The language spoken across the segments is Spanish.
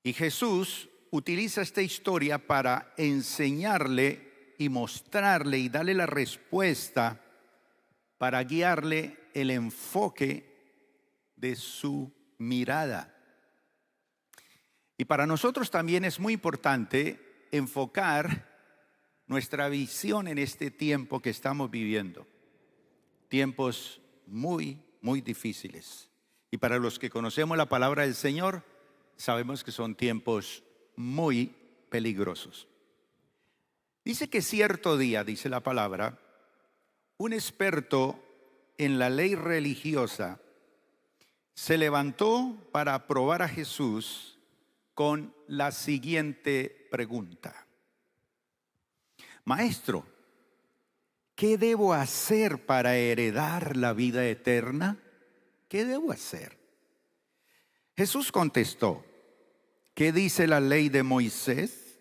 Y Jesús utiliza esta historia para enseñarle y mostrarle y darle la respuesta para guiarle el enfoque de su mirada. Y para nosotros también es muy importante enfocar nuestra visión en este tiempo que estamos viviendo. Tiempos muy, muy difíciles. Y para los que conocemos la palabra del Señor, sabemos que son tiempos muy peligrosos. Dice que cierto día, dice la palabra, un experto en la ley religiosa se levantó para probar a Jesús con la siguiente pregunta: Maestro, ¿qué debo hacer para heredar la vida eterna? ¿Qué debo hacer? Jesús contestó: ¿qué dice la ley de Moisés?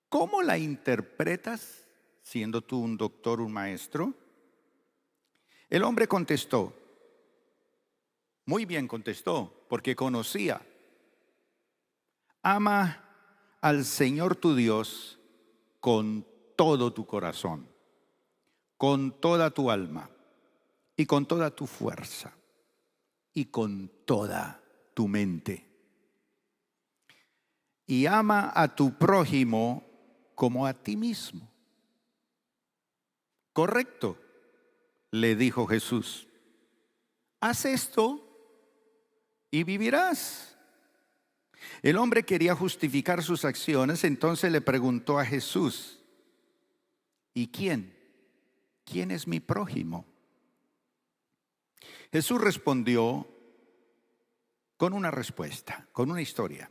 ¿Cómo la interpretas, siendo tú un doctor, un maestro? El hombre contestó, muy bien contestó, porque conocía: ama al Señor tu Dios con todo tu corazón, con toda tu alma y con toda tu fuerza y con toda tu mente. Y ama a tu prójimo como a ti mismo. Correcto, le dijo Jesús. Haz esto y vivirás. El hombre quería justificar sus acciones, entonces le preguntó a Jesús: ¿y quién? ¿Quién es mi prójimo? Jesús respondió con una respuesta, con una historia.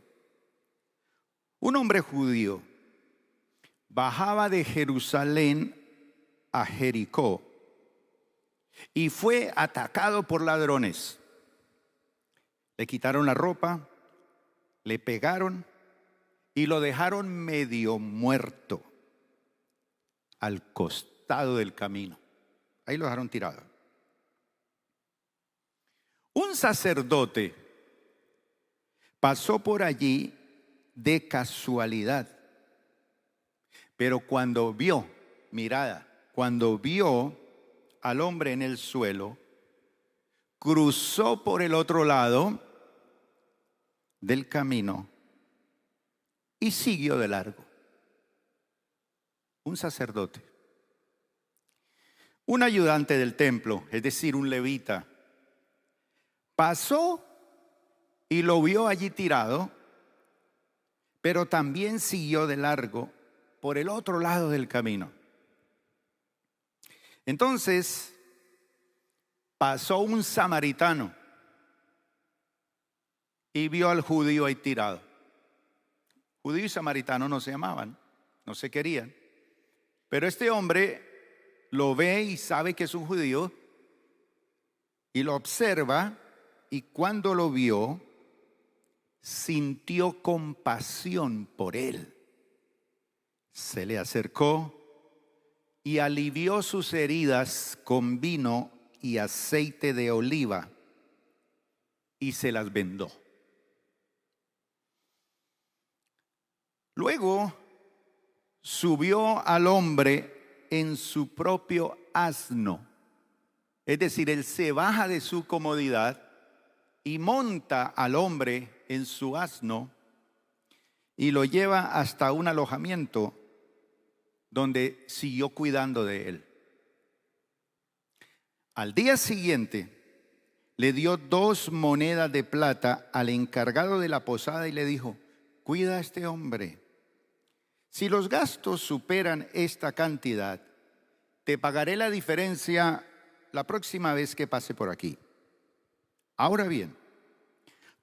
Un hombre judío bajaba de Jerusalén a Jericó y fue atacado por ladrones. Le quitaron la ropa, le pegaron y lo dejaron medio muerto al costado del camino. Ahí lo dejaron tirado. Un sacerdote pasó por allí de casualidad, pero cuando vio al hombre en el suelo, cruzó por el otro lado del camino y siguió de largo. Un sacerdote. Un ayudante del templo, es decir, un levita, pasó y lo vio allí tirado, pero también siguió de largo por el otro lado del camino. Entonces pasó un samaritano y vio al judío ahí tirado. Judío y samaritano no se amaban, no se querían. Pero este hombre lo ve y sabe que es un judío y lo observa, y cuando lo vio, sintió compasión por él. Se le acercó y alivió sus heridas con vino y aceite de oliva y se las vendó. Luego subió al hombre en su propio asno. Es decir, él se baja de su comodidad y monta al hombre en su asno y lo lleva hasta un alojamiento donde siguió cuidando de él. Al día siguiente le dio 2 monedas de plata al encargado de la posada y le dijo: cuida a este hombre. Si los gastos superan esta cantidad, te pagaré la diferencia la próxima vez que pase por aquí. Ahora bien,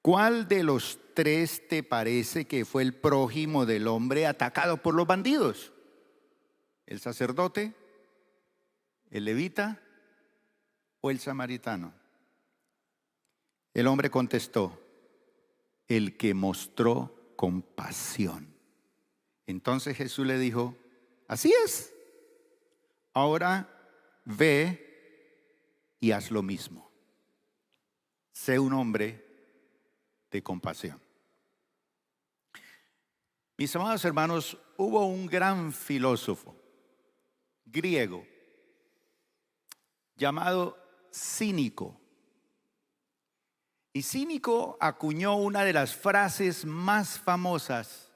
¿cuál de los 3 te parece que fue el prójimo del hombre atacado por los bandidos? ¿El sacerdote, el levita o el samaritano? El hombre contestó: el que mostró compasión. Entonces Jesús le dijo: así es. Ahora ve y haz lo mismo. Sé un hombre de compasión. Mis amados hermanos, hubo un gran filósofo griego llamado Cínico. Y Cínico acuñó una de las frases más famosas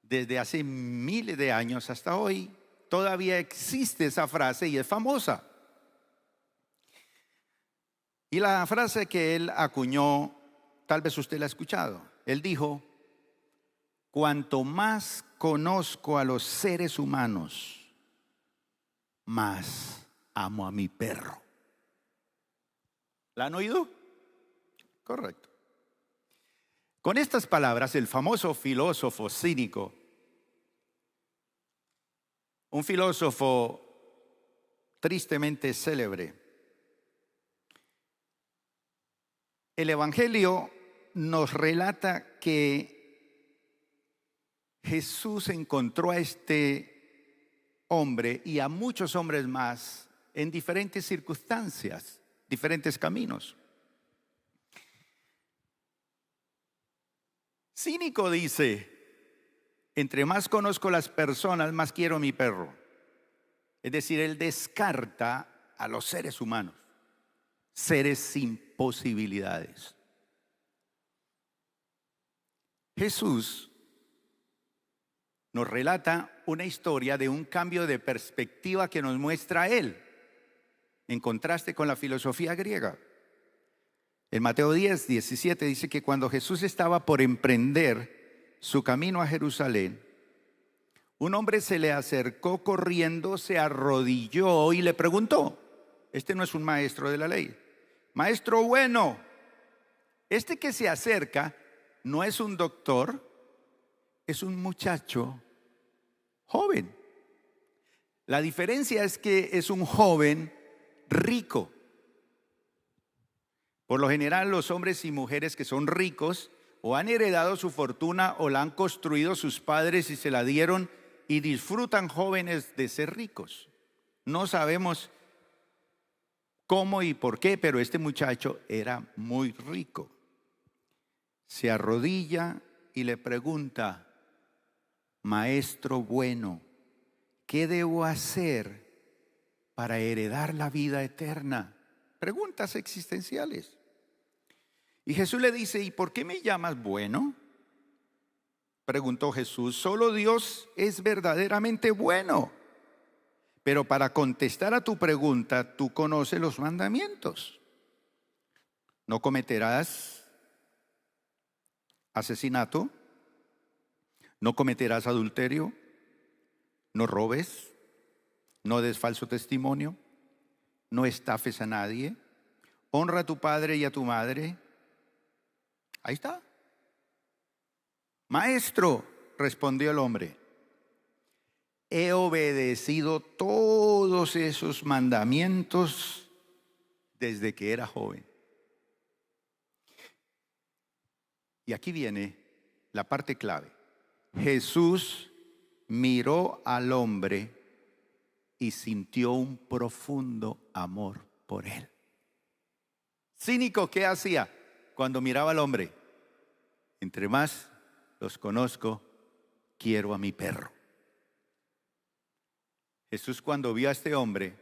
desde hace miles de años hasta hoy. Todavía existe esa frase y es famosa. Y la frase que él acuñó, tal vez usted la ha escuchado. Él dijo: cuanto más conozco a los seres humanos, más amo a mi perro. ¿La han oído? Correcto. Con estas palabras, el famoso filósofo Cínico, un filósofo tristemente célebre, el Evangelio nos relata que Jesús encontró a este hombre y a muchos hombres más en diferentes circunstancias, diferentes caminos. Cínico dice: entre más conozco las personas, más quiero a mi perro. Es decir, él descarta a los seres humanos, seres sin posibilidades. Jesús nos relata una historia de un cambio de perspectiva que nos muestra él, en contraste con la filosofía griega. En Mateo 10, 17 dice que cuando Jesús estaba por emprender su camino a Jerusalén, un hombre se le acercó corriendo, se arrodilló y le preguntó. Este no es un maestro de la ley. Maestro bueno, este que se acerca no es un doctor, es un muchacho joven. La diferencia es que es un joven rico. Por lo general, los hombres y mujeres que son ricos o han heredado su fortuna o la han construido sus padres y se la dieron y disfrutan jóvenes de ser ricos. No sabemos cómo y por qué, pero este muchacho era muy rico. Se arrodilla y le pregunta: maestro bueno, ¿qué debo hacer para heredar la vida eterna? Preguntas existenciales. Y Jesús le dice: ¿y por qué me llamas bueno? Preguntó Jesús. Solo Dios es verdaderamente bueno. Pero para contestar a tu pregunta, tú conoces los mandamientos. No cometerás asesinato, no cometerás adulterio, no robes, no des falso testimonio, no estafes a nadie, honra a tu padre y a tu madre. Ahí está. Maestro, respondió el hombre, he obedecido todos esos mandamientos desde que era joven. Y aquí viene la parte clave. Jesús miró al hombre y sintió un profundo amor por él. Cínico, ¿qué hacía cuando miraba al hombre? Entre más los conozco, quiero a mi perro. Jesús, cuando vio a este hombre,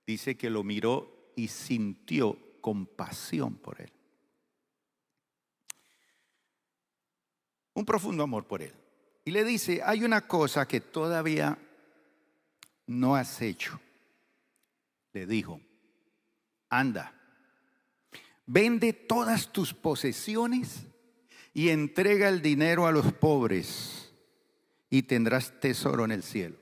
dice que lo miró y sintió compasión por él. Un profundo amor por él. Y le dice: hay una cosa que todavía no has hecho. Le dijo: anda, vende todas tus posesiones y entrega el dinero a los pobres y tendrás tesoro en el cielo.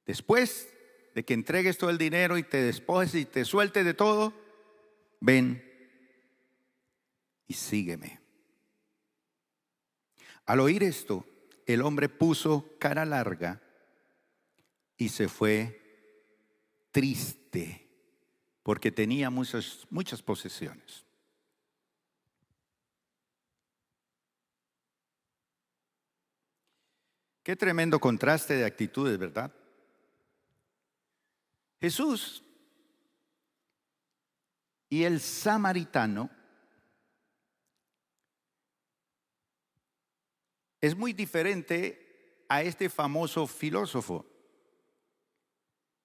Después de que entregues todo el dinero y te despojes y te sueltes de todo, ven y sígueme. Al oír esto, el hombre puso cara larga y se fue triste porque tenía muchas posesiones. Qué tremendo contraste de actitudes, ¿verdad? Jesús y el samaritano es muy diferente a este famoso filósofo,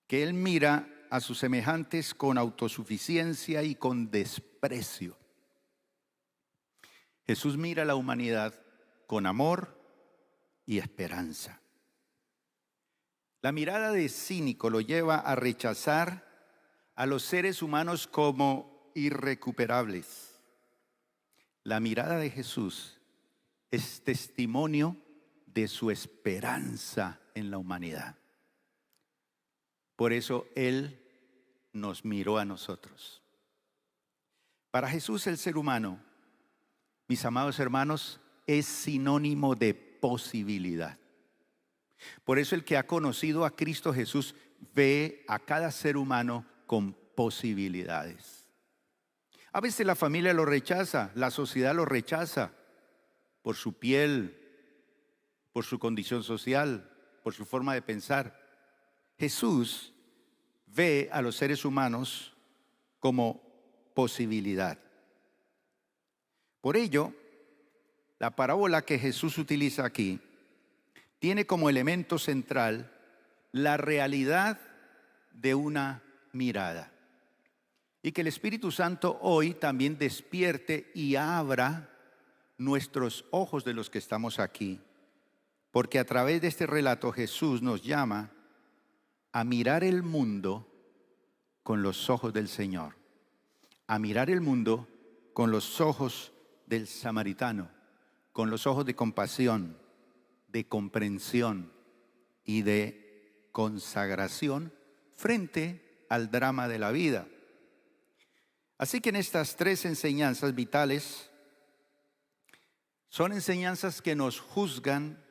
que él mira a sus semejantes con autosuficiencia y con desprecio. Jesús mira a la humanidad con amor y esperanza. La mirada de cínico lo lleva a rechazar a los seres humanos como irrecuperables. La mirada de Jesús es testimonio de su esperanza en la humanidad. Por eso Él nos miró a nosotros. Para Jesús el ser humano, mis amados hermanos, es sinónimo de posibilidad. Por eso el que ha conocido a Cristo Jesús ve a cada ser humano con posibilidades. A veces la familia lo rechaza, la sociedad lo rechaza por su piel, por su condición social, por su forma de pensar. Jesús ve a los seres humanos como posibilidad. Por ello, la parábola que Jesús utiliza aquí tiene como elemento central la realidad de una mirada. Y que el Espíritu Santo hoy también despierte y abra nuestros ojos de los que estamos aquí. Porque a través de este relato Jesús nos llama a mirar el mundo con los ojos del Señor. A mirar el mundo con los ojos del samaritano, con los ojos de compasión, de comprensión y de consagración frente al drama de la vida. Así que en estas tres enseñanzas vitales son enseñanzas que nos juzgan,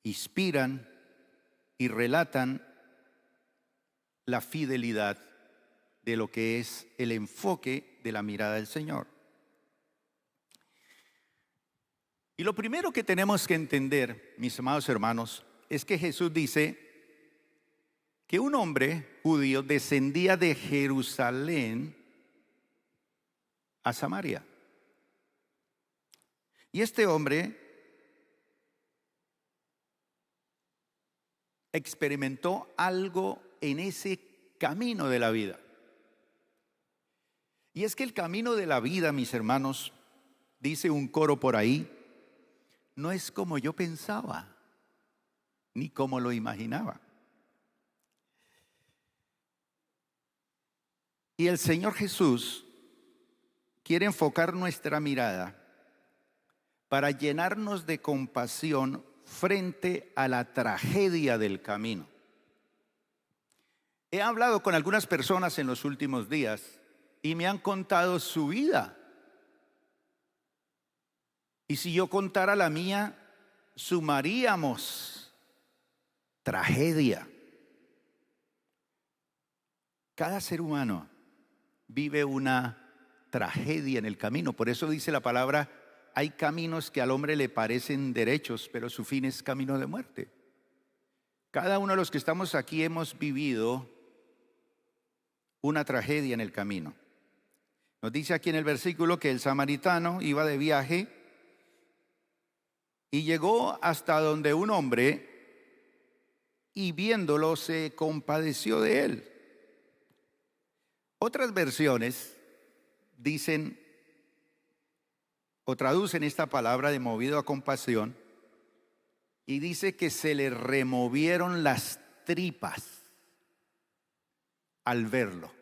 inspiran y relatan la fidelidad de lo que es el enfoque de la mirada del Señor. Y lo primero que tenemos que entender, mis amados hermanos, es que Jesús dice que un hombre judío descendía de Jerusalén a Samaria. Y este hombre experimentó algo en ese camino de la vida. Y es que el camino de la vida, mis hermanos, dice un coro por ahí, no es como yo pensaba, ni como lo imaginaba. Y el Señor Jesús quiere enfocar nuestra mirada para llenarnos de compasión frente a la tragedia del camino. He hablado con algunas personas en los últimos días y me han contado su vida. Y si yo contara la mía, sumaríamos tragedia. Cada ser humano vive una tragedia en el camino. Por eso dice la palabra, hay caminos que al hombre le parecen derechos, pero su fin es camino de muerte. Cada uno de los que estamos aquí hemos vivido una tragedia en el camino. Nos dice aquí en el versículo que el samaritano iba de viaje y llegó hasta donde un hombre y viéndolo se compadeció de él. Otras versiones dicen o traducen esta palabra de movido a compasión y dice que se le removieron las tripas al verlo.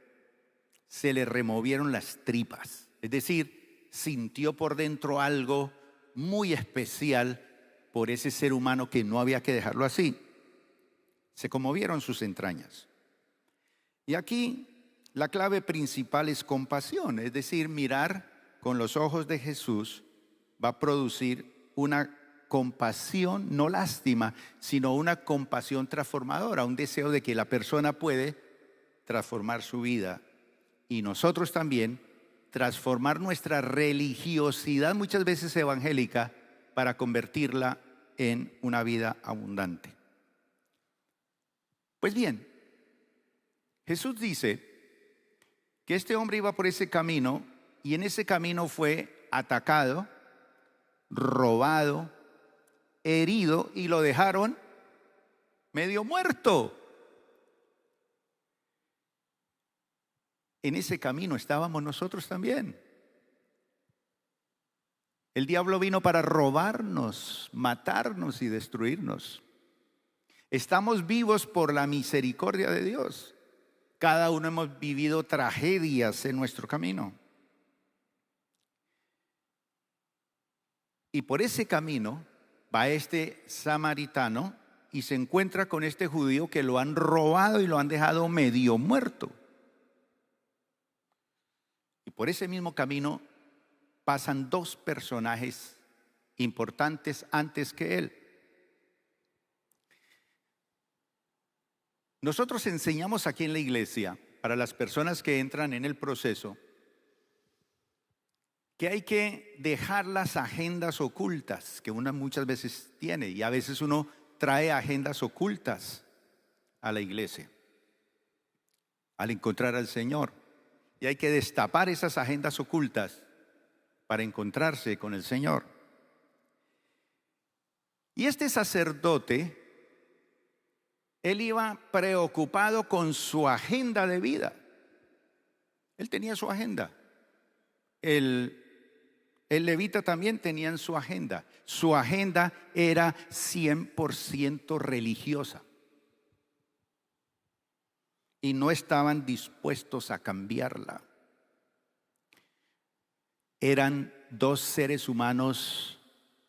Se le removieron las tripas. Es decir, sintió por dentro algo muy especial por ese ser humano que no había que dejarlo así. Se conmovieron sus entrañas. Y aquí la clave principal es compasión, es decir, mirar con los ojos de Jesús va a producir una compasión, no lástima, sino una compasión transformadora, un deseo de que la persona puede transformar su vida y nosotros también transformar nuestra religiosidad, muchas veces evangélica, para convertirla en una vida abundante. Pues bien, Jesús dice que este hombre iba por ese camino y en ese camino fue atacado, robado, herido y lo dejaron medio muerto. En ese camino estábamos nosotros también. El diablo vino para robarnos, matarnos y destruirnos. Estamos vivos por la misericordia de Dios. Cada uno hemos vivido tragedias en nuestro camino. Y por ese camino va este samaritano y se encuentra con este judío que lo han robado y lo han dejado medio muerto. Y por ese mismo camino pasan dos personajes importantes antes que él. Nosotros enseñamos aquí en la iglesia, para las personas que entran en el proceso, que hay que dejar las agendas ocultas que uno muchas veces tiene, y a veces uno trae agendas ocultas a la iglesia al encontrar al Señor, y hay que destapar esas agendas ocultas para encontrarse con el Señor. Y este sacerdote, él iba preocupado con su agenda de vida. Él tenía su agenda. El levita también tenía su agenda. Su agenda era 100% religiosa. Y no estaban dispuestos a cambiarla. Eran dos seres humanos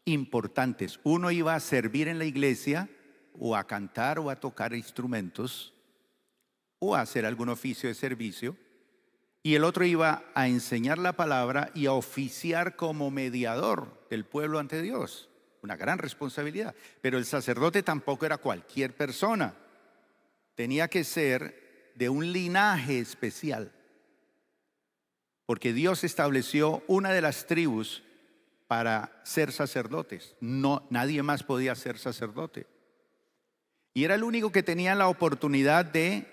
importantes. Uno iba a servir en la iglesia, o a cantar, o a tocar instrumentos, o a hacer algún oficio de servicio. Y el otro iba a enseñar la palabra y a oficiar como mediador del pueblo ante Dios. Una gran responsabilidad. Pero el sacerdote tampoco era cualquier persona. Tenía que ser de un linaje especial. Porque Dios estableció una de las tribus para ser sacerdotes. No, nadie más podía ser sacerdote. Y era el único que tenía la oportunidad de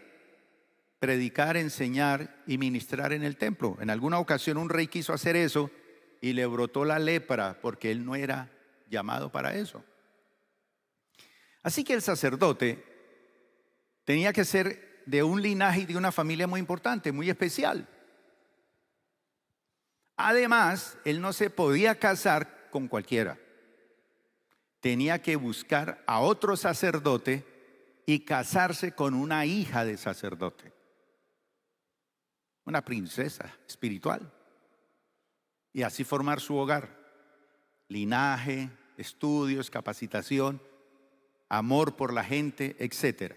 predicar, enseñar y ministrar en el templo. En alguna ocasión un rey quiso hacer eso y le brotó la lepra porque él no era llamado para eso. Así que el sacerdote tenía que ser de un linaje y de una familia muy importante, muy especial. Además, él no se podía casar con cualquiera. Tenía que buscar a otro sacerdote y casarse con una hija de sacerdote. Una princesa espiritual. Y así formar su hogar. Linaje, estudios, capacitación, amor por la gente, etc.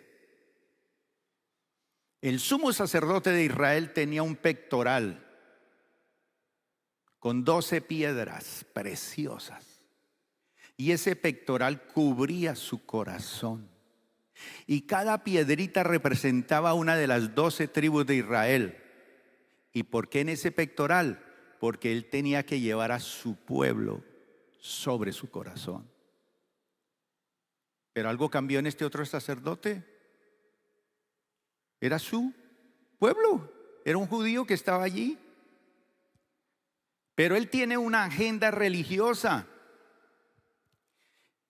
El sumo sacerdote de Israel tenía un pectoral con 12 piedras preciosas. Y ese pectoral cubría su corazón. Y cada piedrita representaba una de las 12 tribus de Israel. ¿Y por qué en ese pectoral? Porque él tenía que llevar a su pueblo sobre su corazón. Pero algo cambió en este otro sacerdote. Era su pueblo. Era un judío que estaba allí. Pero él tiene una agenda religiosa.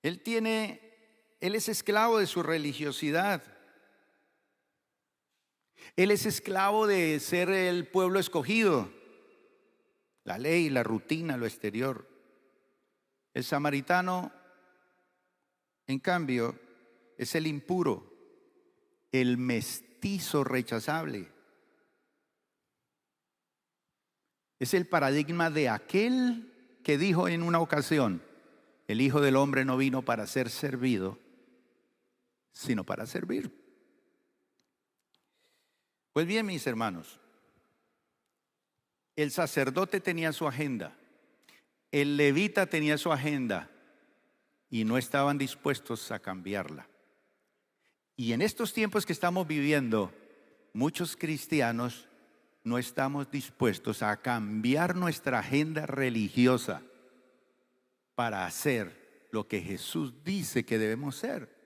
Él es esclavo de su religiosidad. Él es esclavo de ser el pueblo escogido. La ley, la rutina, lo exterior. El samaritano, en cambio, es el impuro, el mestizo rechazable. Es el paradigma de aquel que dijo en una ocasión: el Hijo del Hombre no vino para ser servido, sino para servir. Pues bien, mis hermanos, el sacerdote tenía su agenda, el levita tenía su agenda y no estaban dispuestos a cambiarla. Y en estos tiempos que estamos viviendo, muchos cristianos no estamos dispuestos a cambiar nuestra agenda religiosa para hacer lo que Jesús dice que debemos ser.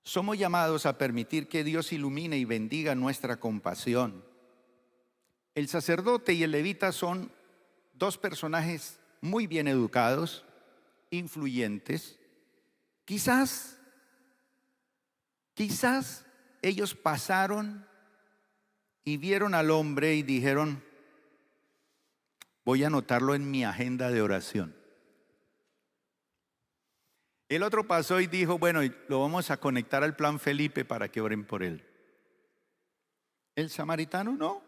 Somos llamados a permitir que Dios ilumine y bendiga nuestra compasión. El sacerdote y el levita son dos personajes muy bien educados, influyentes. Quizás ellos pasaron y vieron al hombre y dijeron: voy a anotarlo en mi agenda de oración. El otro pasó y dijo: bueno, lo vamos a conectar al plan Felipe para que oren por él. El samaritano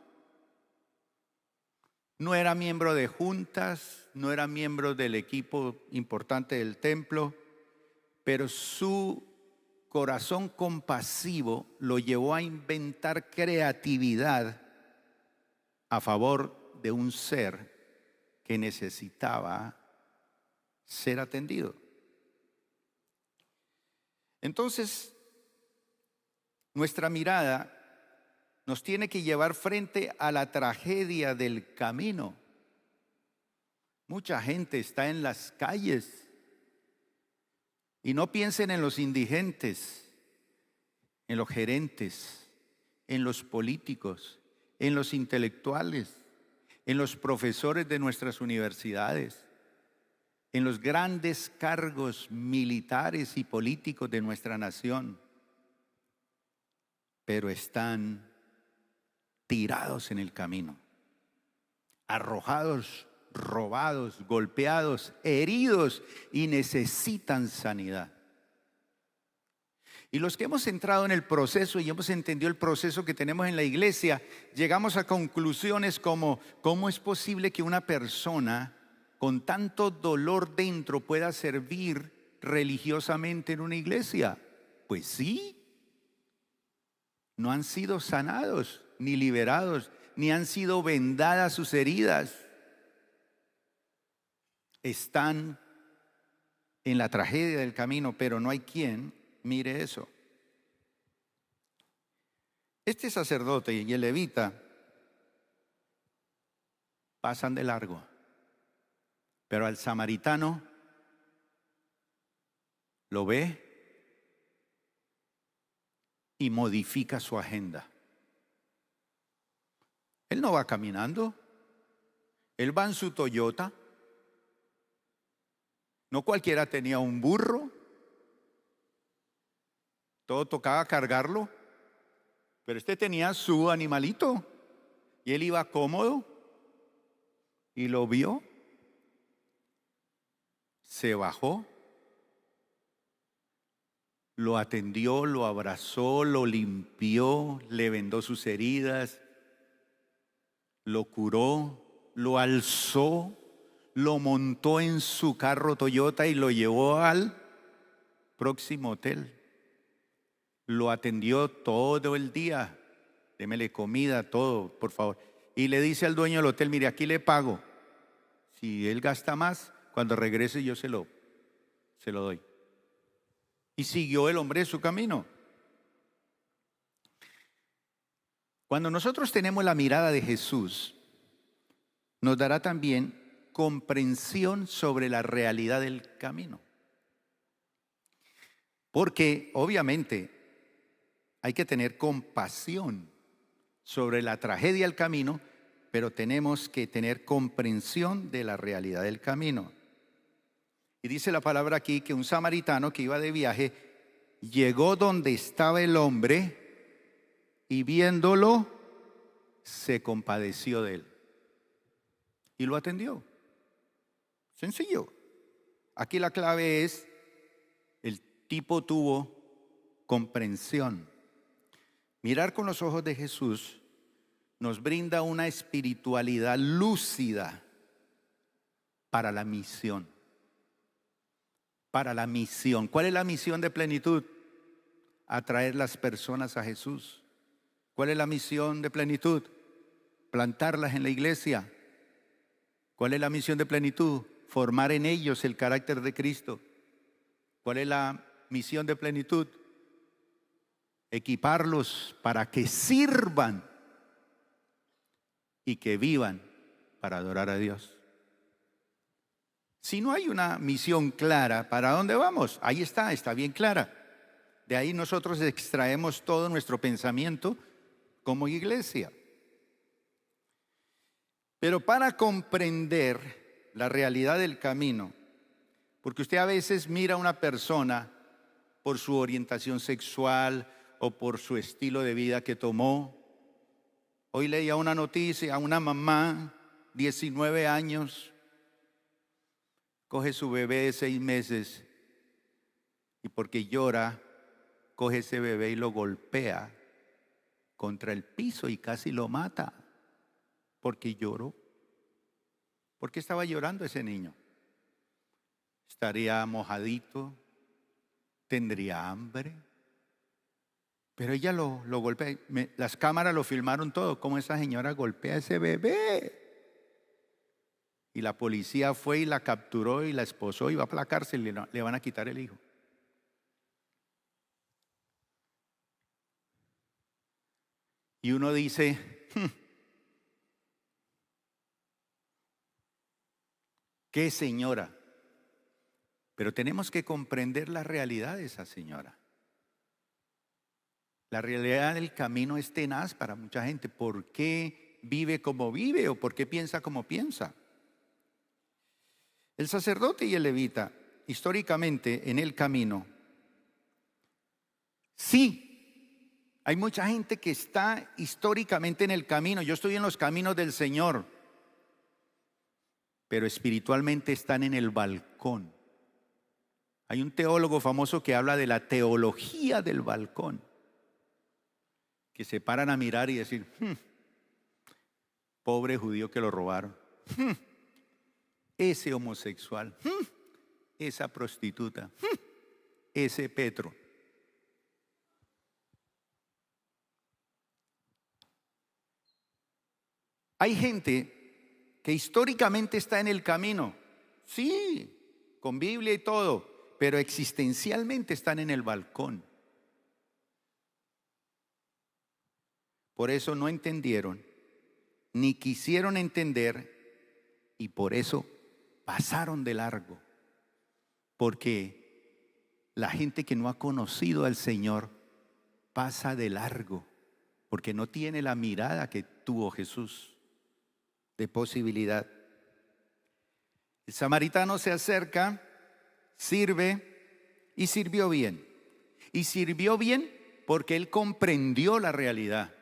no era miembro de juntas, no era miembro del equipo importante del templo, pero su corazón compasivo lo llevó a inventar creatividad a favor de un ser que necesitaba ser atendido. Entonces, nuestra mirada nos tiene que llevar frente a la tragedia del camino. Mucha gente está en las calles. Y no piensen en los indigentes, en los gerentes, en los políticos, en los intelectuales, en los profesores de nuestras universidades, en los grandes cargos militares y políticos de nuestra nación. Pero están tirados en el camino, arrojados, robados, golpeados, heridos y necesitan sanidad. Y los que hemos entrado en el proceso y hemos entendido el proceso que tenemos en la iglesia, llegamos a conclusiones como: ¿cómo es posible que una persona con tanto dolor dentro pueda servir religiosamente en una iglesia? Pues sí, no han sido sanados, ni liberados, ni han sido vendadas sus heridas. Están en la tragedia del camino, pero no hay quien mire eso. Este sacerdote y el levita pasan de largo, pero al samaritano lo ve y modifica su agenda. Él no va caminando, él va en su Toyota. No cualquiera tenía un burro, todo tocaba cargarlo, pero este tenía su animalito y él iba cómodo y lo vio, se bajó, lo atendió, lo abrazó, lo limpió, le vendó sus heridas, lo curó, lo alzó, lo montó en su carro Toyota y lo llevó al próximo hotel. Lo atendió todo el día. Démele comida, todo, por favor. Y le dice al dueño del hotel: mire, aquí le pago. Si él gasta más, cuando regrese yo se lo doy. Y siguió el hombre su camino. Cuando nosotros tenemos la mirada de Jesús, nos dará también comprensión sobre la realidad del camino. Porque obviamente hay que tener compasión sobre la tragedia del camino, pero tenemos que tener comprensión de la realidad del camino. Y dice la palabra aquí que un samaritano que iba de viaje llegó donde estaba el hombre y viéndolo se compadeció de él y lo atendió. Sencillo. Aquí la clave es: el tipo tuvo comprensión. Mirar con los ojos de Jesús nos brinda una espiritualidad lúcida para la misión. Para la misión. ¿Cuál es la misión de Plenitud? Atraer las personas a Jesús. ¿Cuál es la misión de Plenitud? Plantarlas en la iglesia. ¿Cuál es la misión de Plenitud? Formar en ellos el carácter de Cristo. ¿Cuál es la misión de Plenitud? Equiparlos para que sirvan y que vivan para adorar a Dios. Si no hay una misión clara, ¿para dónde vamos? Ahí está bien clara. De ahí nosotros extraemos todo nuestro pensamiento como iglesia. Pero para comprender la realidad del camino. Porque usted a veces mira a una persona por su orientación sexual o por su estilo de vida que tomó. Hoy leía una noticia, a una mamá, 19 años, coge su bebé de 6 meses y porque llora, coge ese bebé y lo golpea contra el piso y casi lo mata porque lloró. ¿Por qué estaba llorando ese niño? Estaría mojadito, tendría hambre, pero ella lo golpea. Las cámaras lo filmaron todo, cómo esa señora golpea a ese bebé. Y la policía fue y la capturó y la esposó y va para la cárcel y le van a quitar el hijo. Y uno dice, ¿qué señora? Pero tenemos que comprender la realidad de esa señora. La realidad del camino es tenaz para mucha gente. ¿Por qué vive como vive o por qué piensa como piensa? El sacerdote y el levita, históricamente en el camino, sí, hay mucha gente que está históricamente en el camino. Yo estoy en los caminos del Señor, pero espiritualmente están en el balcón. Hay un teólogo famoso que habla de la teología del balcón, que se paran a mirar y decir, pobre judío que lo robaron, ese homosexual, esa prostituta, ese Petro. Hay gente que históricamente está en el camino, sí, con Biblia y todo, pero existencialmente están en el balcón. Por eso no entendieron, ni quisieron entender, y por eso pasaron de largo. Porque la gente que no ha conocido al Señor pasa de largo, porque no tiene la mirada que tuvo Jesús de posibilidad. El samaritano se acerca, sirve y sirvió bien. Y sirvió bien porque él comprendió la realidad.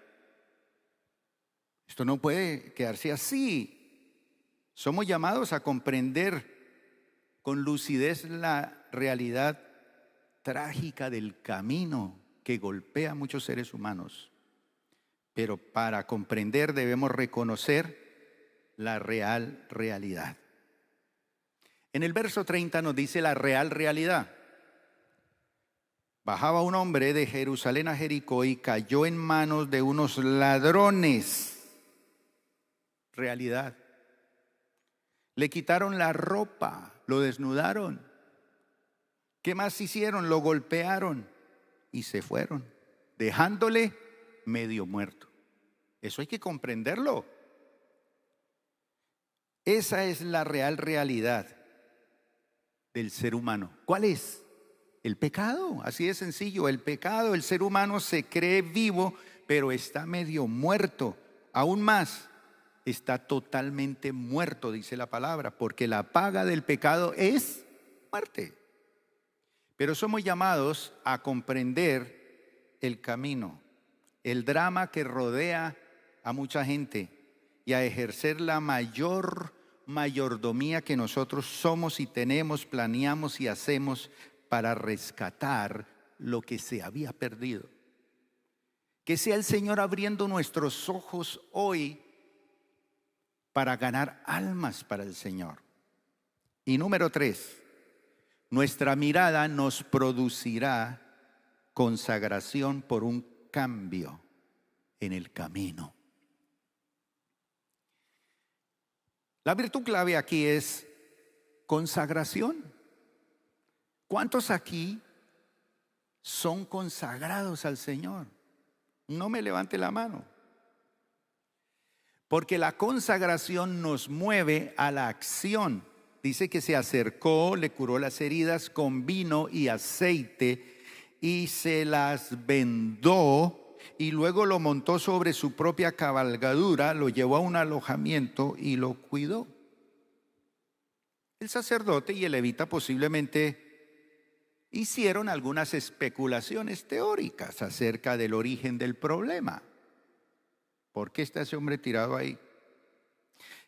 Esto no puede quedarse así. Somos llamados a comprender con lucidez la realidad trágica del camino que golpea a muchos seres humanos. Pero para comprender debemos reconocer la real realidad. En el verso 30 nos dice la real realidad. Bajaba un hombre de Jerusalén a Jericó y cayó en manos de unos ladrones. Realidad. Le quitaron la ropa, lo desnudaron. ¿Qué más hicieron? Lo golpearon y se fueron, dejándole medio muerto. Eso hay que comprenderlo. Esa es la real realidad del ser humano. ¿Cuál es? El pecado, así de sencillo. El pecado, el ser humano se cree vivo, pero está medio muerto. Aún más, está totalmente muerto, dice la palabra, porque la paga del pecado es muerte. Pero somos llamados a comprender el camino, el drama que rodea a mucha gente y a ejercer la mayordomía que nosotros somos y tenemos, planeamos y hacemos para rescatar lo que se había perdido. Que sea el Señor abriendo nuestros ojos hoy para ganar almas para el Señor. Y número 3, nuestra mirada nos producirá consagración por un cambio en el camino. La virtud clave aquí es consagración. ¿Cuántos aquí son consagrados al Señor? No me levante la mano. Porque la consagración nos mueve a la acción. Dice que se acercó, le curó las heridas con vino y aceite y se las vendó y luego lo montó sobre su propia cabalgadura, lo llevó a un alojamiento y lo cuidó. El sacerdote y el levita posiblemente hicieron algunas especulaciones teóricas acerca del origen del problema. ¿Por qué está ese hombre tirado ahí?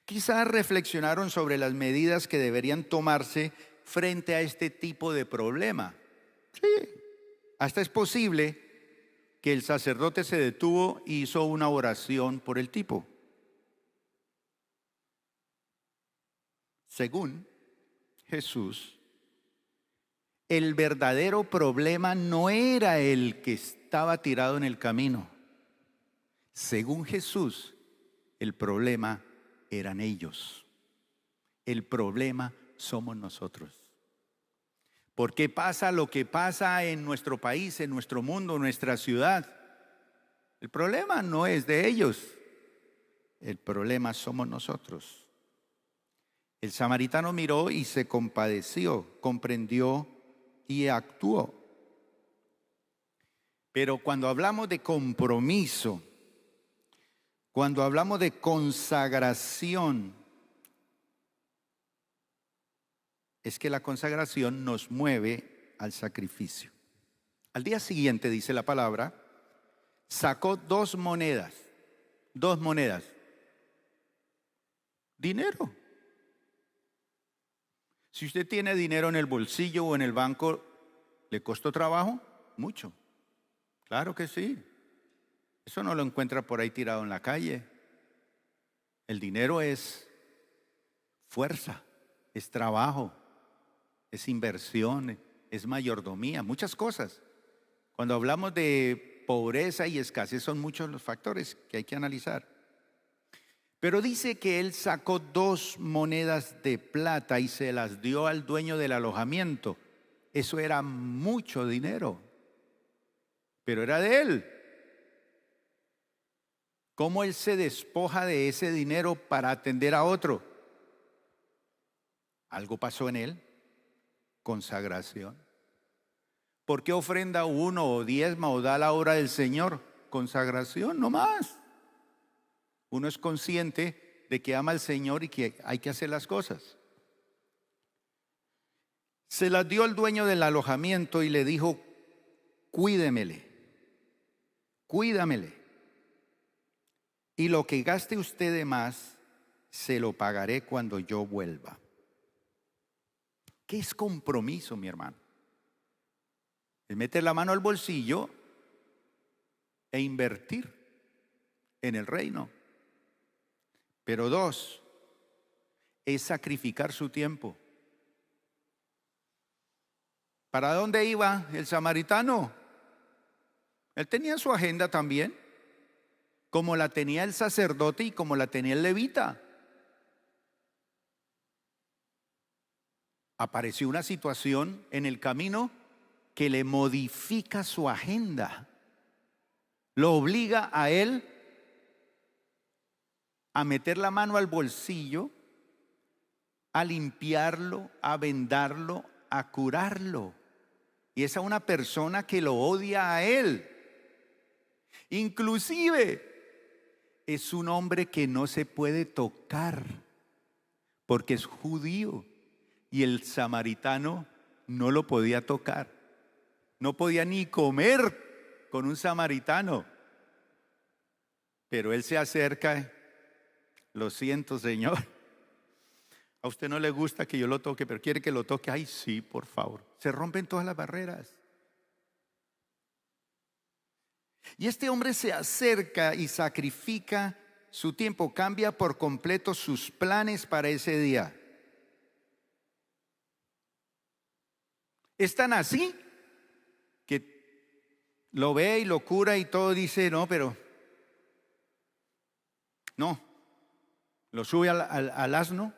Quizás reflexionaron sobre las medidas que deberían tomarse frente a este tipo de problema. Sí, hasta es posible que el sacerdote se detuvo y hizo una oración por el tipo. Según Jesús, el verdadero problema no era el que estaba tirado en el camino. Según Jesús, el problema eran ellos. El problema somos nosotros. ¿Por qué pasa lo que pasa en nuestro país, en nuestro mundo, en nuestra ciudad? El problema no es de ellos. El problema somos nosotros. El samaritano miró y se compadeció, comprendió y actuó. Pero cuando hablamos de compromiso, cuando hablamos de consagración, es que la consagración nos mueve al sacrificio. Al día siguiente, dice la palabra, sacó dos monedas. Dinero. Si usted tiene dinero en el bolsillo o en el banco, ¿le costó trabajo? Mucho. Claro que sí. Eso no lo encuentra por ahí tirado en la calle. El dinero es fuerza, es trabajo, es inversión, es mayordomía, muchas cosas. Cuando hablamos de pobreza y escasez son muchos los factores que hay que analizar. Pero dice que él sacó 2 monedas de plata y se las dio al dueño del alojamiento. Eso era mucho dinero, pero era de él. ¿Cómo él se despoja de ese dinero para atender a otro? Algo pasó en él. Consagración. ¿Por qué ofrenda uno o diezma o da la obra del Señor? Consagración, no más. Uno es consciente de que ama al Señor y que hay que hacer las cosas. Se las dio al dueño del alojamiento y le dijo: cuídemele, cuídamele. Y lo que gaste usted de más, se lo pagaré cuando yo vuelva. ¿Qué es compromiso, mi hermano? Es meter la mano al bolsillo e invertir en el reino. Pero 2, es sacrificar su tiempo. ¿Para dónde iba el samaritano? Él tenía su agenda también, como la tenía el sacerdote y como la tenía el levita. Apareció una situación en el camino que le modifica su agenda. Lo obliga a él a meter la mano al bolsillo, a limpiarlo, a vendarlo, a curarlo. Y es a una persona que lo odia a él. Inclusive es un hombre que no se puede tocar porque es judío y el samaritano no lo podía tocar. No podía ni comer con un samaritano. Pero él se acerca. Lo siento, Señor. A usted no le gusta que yo lo toque, pero quiere que lo toque. Ay, sí, por favor. Se rompen todas las barreras. Y este hombre se acerca y sacrifica su tiempo, cambia por completo sus planes para ese día. Es tan así que lo ve y lo cura y todo, dice: no, pero no. Lo sube al asno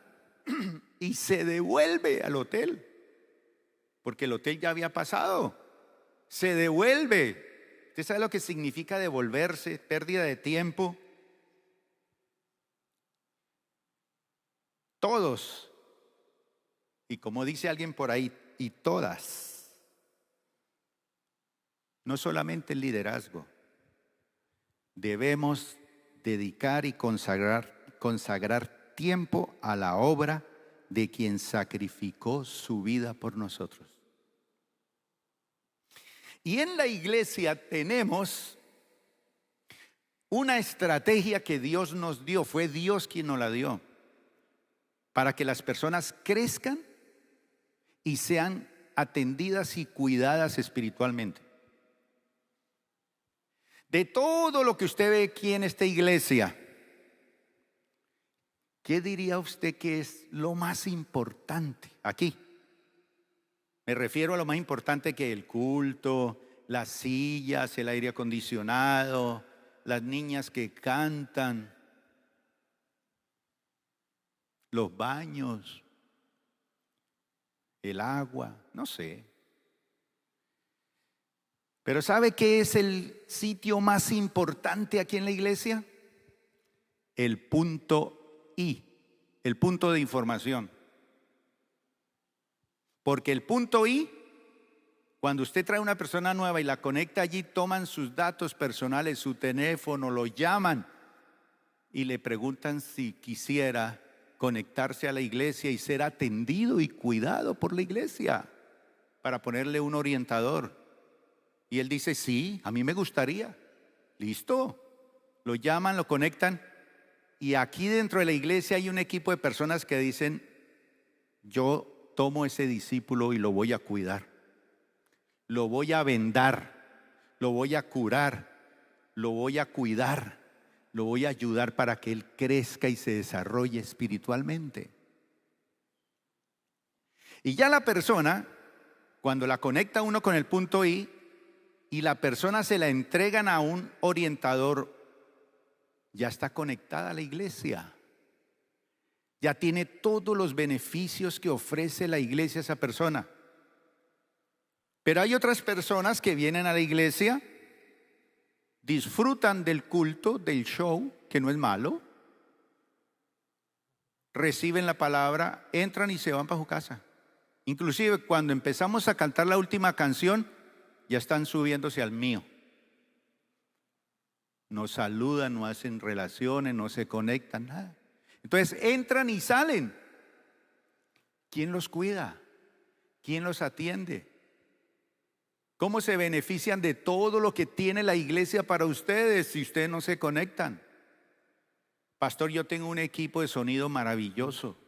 y se devuelve al hotel, porque el hotel ya había pasado. Se devuelve. ¿Usted sabe lo que significa devolverse? Pérdida de tiempo. Todos, y como dice alguien por ahí, y todas, no solamente el liderazgo, debemos dedicar y consagrar tiempo a la obra de quien sacrificó su vida por nosotros. Y en la iglesia tenemos una estrategia que Dios nos dio, fue Dios quien nos la dio, para que las personas crezcan y sean atendidas y cuidadas espiritualmente. De todo lo que usted ve aquí en esta iglesia, ¿qué diría usted que es lo más importante aquí? Me refiero a lo más importante que el culto, las sillas, el aire acondicionado, las niñas que cantan, los baños, el agua, no sé. Pero ¿sabe qué es el sitio más importante aquí en la iglesia? El punto I, el punto de información. Porque el punto I, cuando usted trae una persona nueva y la conecta allí, toman sus datos personales, su teléfono, lo llaman y le preguntan si quisiera conectarse a la iglesia y ser atendido y cuidado por la iglesia para ponerle un orientador. Y él dice, sí, a mí me gustaría. Listo. Lo llaman, lo conectan. Y aquí dentro de la iglesia hay un equipo de personas que dicen, yo tomo ese discípulo y lo voy a cuidar. Lo voy a vendar. Lo voy a curar. Lo voy a cuidar. Lo voy a ayudar para que él crezca y se desarrolle espiritualmente. Y ya la persona, cuando la conecta uno con el punto I, y la persona se la entregan a un orientador, ya está conectada a la iglesia. Ya tiene todos los beneficios que ofrece la iglesia a esa persona. Pero hay otras personas que vienen a la iglesia, disfrutan del culto, del show, que no es malo, reciben la palabra, entran y se van para su casa. Inclusive cuando empezamos a cantar la última canción, ya están subiéndose al mío. No saludan, no hacen relaciones, no se conectan, nada. Entonces entran y salen. ¿Quién los cuida? ¿Quién los atiende? ¿Cómo se benefician de todo lo que tiene la iglesia para ustedes si ustedes no se conectan? Pastor, yo tengo un equipo de sonido maravilloso.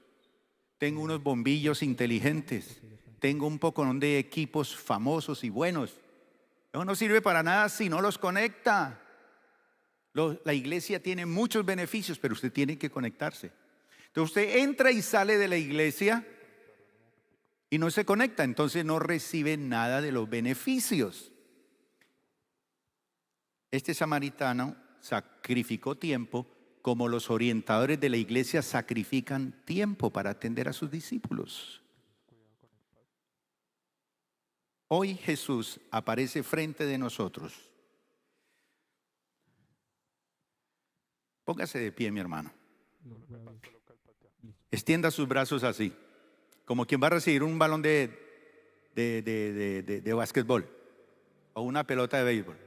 Tengo unos bombillos inteligentes. Tengo un poco de equipos famosos y buenos. Eso no sirve para nada si no los conecta. La iglesia tiene muchos beneficios, pero usted tiene que conectarse. Entonces usted entra y sale de la iglesia y no se conecta, entonces no recibe nada de los beneficios. Este samaritano sacrificó tiempo como los orientadores de la iglesia sacrifican tiempo para atender a sus discípulos. Hoy Jesús aparece frente de nosotros. Póngase de pie, mi hermano. Extienda sus brazos así, como quien va a recibir un balón de básquetbol o una pelota de béisbol.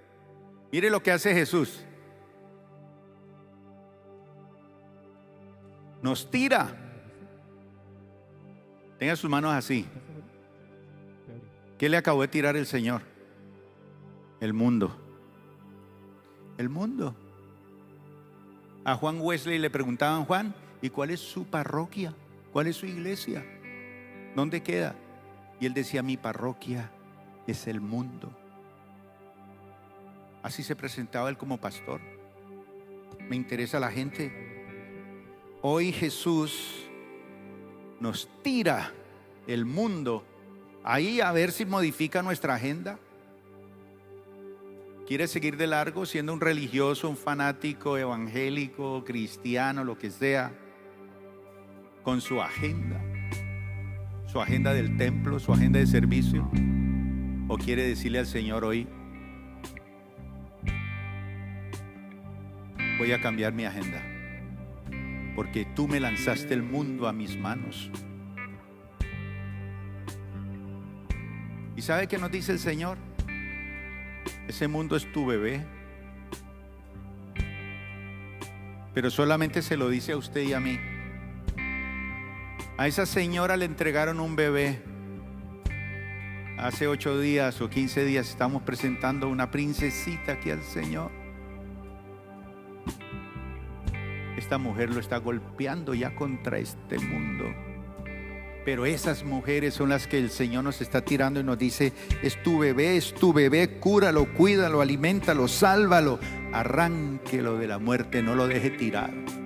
Mire lo que hace Jesús. Nos tira. Tenga sus manos así. ¿Qué le acabó de tirar el Señor? El mundo. El mundo. A Juan Wesley le preguntaban, Juan, ¿y cuál es su parroquia? ¿Cuál es su iglesia? ¿Dónde queda? Y él decía, mi parroquia es el mundo. Así se presentaba él como pastor. Me interesa la gente. Hoy Jesús nos tira el mundo ahí a ver si modifica nuestra agenda. ¿Quiere seguir de largo siendo un religioso, un fanático, evangélico, cristiano, lo que sea? Con su agenda del templo, su agenda de servicio. ¿O quiere decirle al Señor hoy, voy a cambiar mi agenda? Porque tú me lanzaste el mundo a mis manos. ¿Y sabe qué nos dice el Señor? Ese mundo es tu bebé. Pero solamente se lo dice a usted y a mí. A esa señora le entregaron un bebé. Hace 8 días o 15 días estamos presentando una princesita aquí al Señor. Esta mujer lo está golpeando ya contra este mundo. Pero esas mujeres son las que el Señor nos está tirando y nos dice: es tu bebé, cúralo, cuídalo, aliméntalo, sálvalo, arránquelo de la muerte, no lo deje tirado.